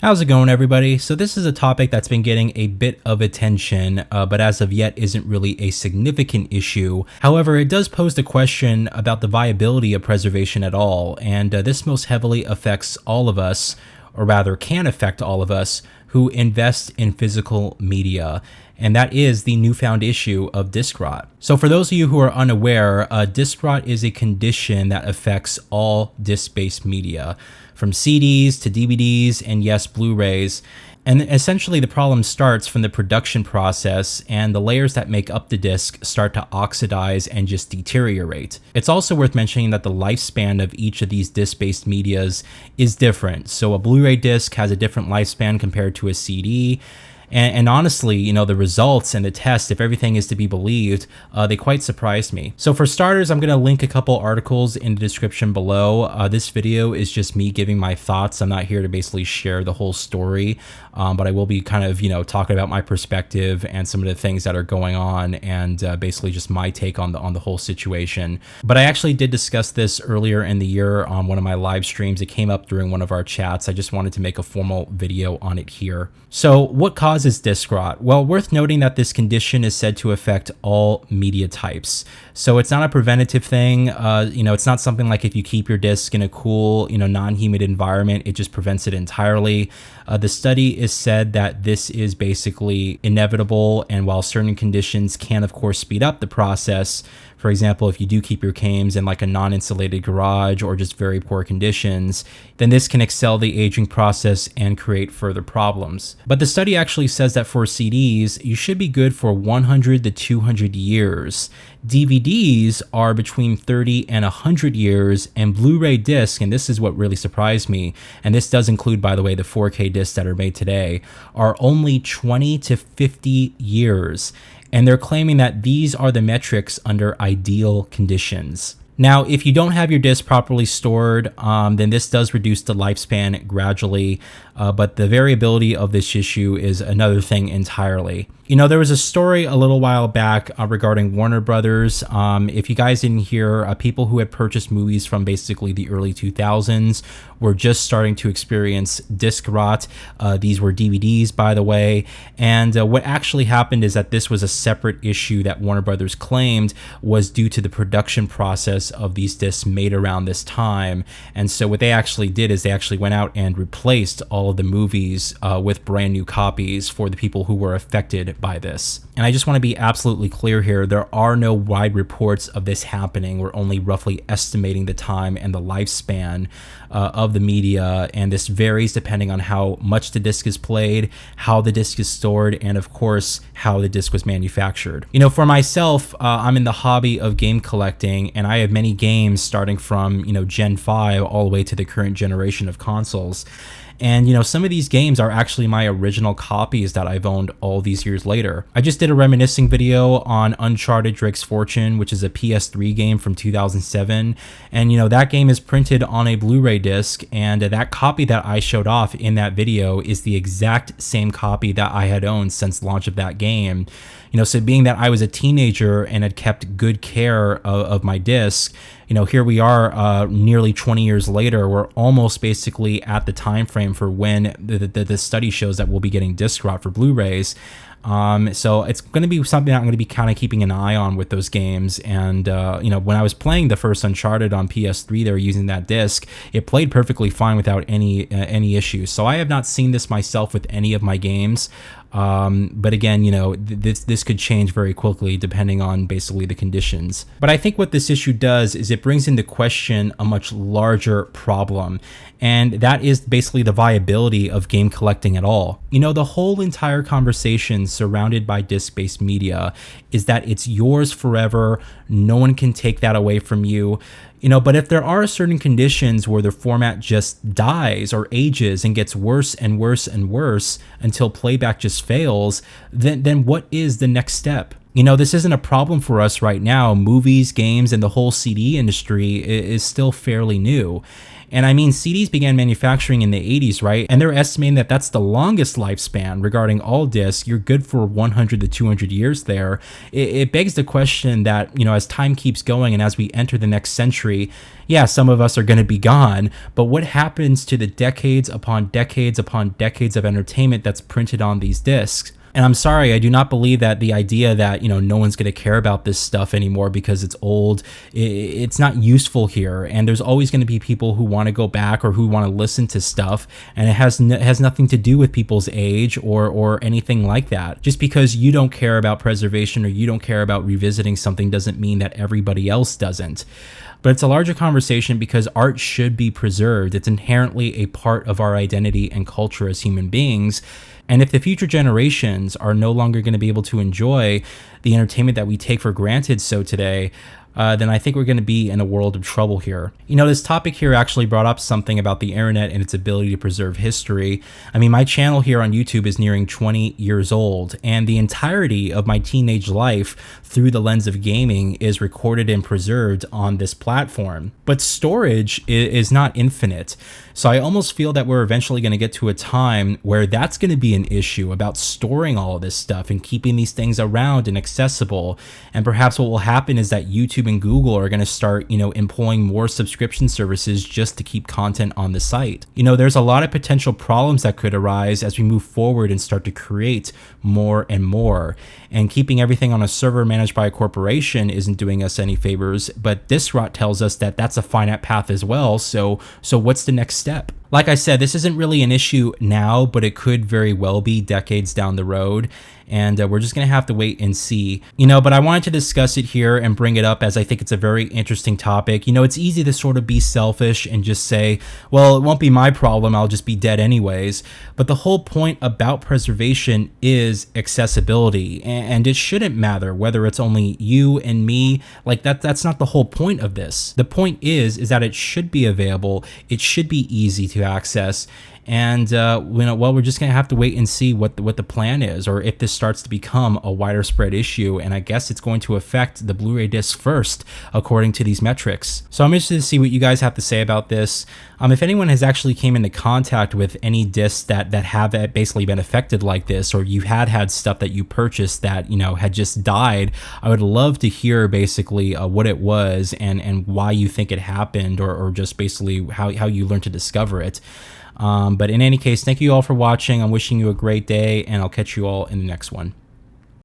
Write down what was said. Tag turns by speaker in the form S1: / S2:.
S1: How's it going, everybody? So this is a topic that's been getting a bit of attention, but as of yet isn't really a significant issue. However, it does pose the question about the viability of preservation at all, and this most heavily affects all of us, or rather can affect all of us, who invest in physical media. And that is the newfound issue of disc rot. So for those of you who are unaware, disc rot is a condition that affects all disc-based media, from CDs to DVDs and yes, Blu-rays. And essentially the problem starts from the production process, and the layers that make up the disc start to oxidize and just deteriorate. It's also worth mentioning that the lifespan of each of these disc-based medias is different. So a Blu-ray disc has a different lifespan compared to a CD. And honestly, you know, the results and the tests, if everything is to be believed, they quite surprised me. So for starters, I'm going to link a couple articles in the description below. This video is just me giving my thoughts. I'm not here to basically share the whole story, but I will be kind of, talking about my perspective and some of the things that are going on, and basically just my take on the whole situation. But I actually did discuss this earlier in the year on one of my live streams. It came up during one of our chats. I just wanted to make a formal video on it here. So what causes disc rot? Well, worth noting that this condition is said to affect all media types. So it's not a preventative thing. It's not something like if you keep your disc in a cool, non-humid environment, it just prevents it entirely. The study is said that this is basically inevitable, and while certain conditions can, of course, speed up the process, for example, if you do keep your games in like a non-insulated garage or just very poor conditions, then this can excel the aging process and create further problems. But the study actually says that for CDs, you should be good for 100 to 200 years. DVDs are between 30 and 100 years, and Blu-ray discs, and this is what really surprised me, and this does include, by the way, the 4K discs that are made today, are only 20 to 50 years. And they're claiming that these are the metrics under ideal conditions. Now, if you don't have your disc properly stored, then this does reduce the lifespan gradually, but the variability of this issue is another thing entirely. There was a story a little while back regarding Warner Brothers. If you guys didn't hear, people who had purchased movies from basically the early 2000s were just starting to experience disc rot. These were DVDs, by the way. And what actually happened is that this was a separate issue that Warner Brothers claimed was due to the production process of these discs made around this time. And so what they actually did is they actually went out and replaced all of the movies with brand new copies for the people who were affected by this. And I just want to be absolutely clear here, there are no wide reports of this happening. We're only roughly estimating the time and the lifespan of the media, and this varies depending on how much the disc is played, how the disc is stored, and of course how the disc was manufactured. For myself, I'm in the hobby of game collecting, and I have many games starting from Gen 5 all the way to the current generation of consoles. And some of these games are actually my original copies that I've owned all these years later. I just did a reminiscing video on Uncharted Drake's Fortune, which is a PS3 game from 2007. And that game is printed on a Blu-ray disc, and that copy that I showed off in that video is the exact same copy that I had owned since launch of that game. So being that I was a teenager and had kept good care of my disc, here we are nearly 20 years later. We're almost basically at the time frame for when the study shows that we'll be getting disc rot for Blu-rays. So it's going to be something that I'm going to be kind of keeping an eye on with those games. And, when I was playing the first Uncharted on PS3, they were using that disc. It played perfectly fine without any issues. So I have not seen this myself with any of my games. But again, this could change very quickly depending on basically the conditions. But I think what this issue does is it brings into question a much larger problem, and that is basically the viability of game collecting at all. The whole entire conversation surrounded by disc-based media is that it's yours forever. No one can take that away from you. But if there are certain conditions where the format just dies or ages and gets worse and worse and worse until playback just fails, then what is the next step? This isn't a problem for us right now. Movies, games, and the whole CD industry is still fairly new. And I mean, CDs began manufacturing in the 80s, right? And they're estimating that that's the longest lifespan regarding all discs. You're good for 100 to 200 years there. It begs the question that, as time keeps going and as we enter the next century, yeah, some of us are going to be gone, but what happens to the decades upon decades upon decades of entertainment that's printed on these discs? And I'm sorry, I do not believe that the idea that, no one's going to care about this stuff anymore because it's old, it's not useful here. And there's always going to be people who want to go back or who want to listen to stuff. And it has nothing to do with people's age or anything like that. Just because you don't care about preservation or you don't care about revisiting something doesn't mean that everybody else doesn't. But it's a larger conversation because art should be preserved. It's inherently a part of our identity and culture as human beings. And if the future generations are no longer going to be able to enjoy the entertainment that we take for granted today, then I think we're going to be in a world of trouble here. This topic here actually brought up something about the internet and its ability to preserve history. I mean, my channel here on YouTube is nearing 20 years old, and the entirety of my teenage life through the lens of gaming is recorded and preserved on this platform. But storage is not infinite. So I almost feel that we're eventually going to get to a time where that's going to be an issue about storing all of this stuff and keeping these things around and accessible. And perhaps what will happen is that YouTube and Google are going to start, employing more subscription services just to keep content on the site. There's a lot of potential problems that could arise as we move forward and start to create more and more. And keeping everything on a server managed by a corporation isn't doing us any favors, but this rot tells us that that's a finite path as well. So what's the next step? Like I said, this isn't really an issue now, but it could very well be decades down the road. And we're just going to have to wait and see, but I wanted to discuss it here and bring it up as I think it's a very interesting topic. It's easy to sort of be selfish and just say, well, it won't be my problem. I'll just be dead anyways. But the whole point about preservation is accessibility, and it shouldn't matter whether it's only you and me. Like that's not the whole point of this. The point is that it should be available. It should be easy to access. And we're just gonna have to wait and see what the plan is, or if this starts to become a wider spread issue. And I guess it's going to affect the Blu-ray disc first, according to these metrics. So I'm interested to see what you guys have to say about this. If anyone has actually came into contact with any discs that have basically been affected like this, or you had stuff that you purchased that had just died, I would love to hear basically what it was and why you think it happened, or just basically how you learned to discover it. But in any case, thank you all for watching. I'm wishing you a great day, and I'll catch you all in the next one.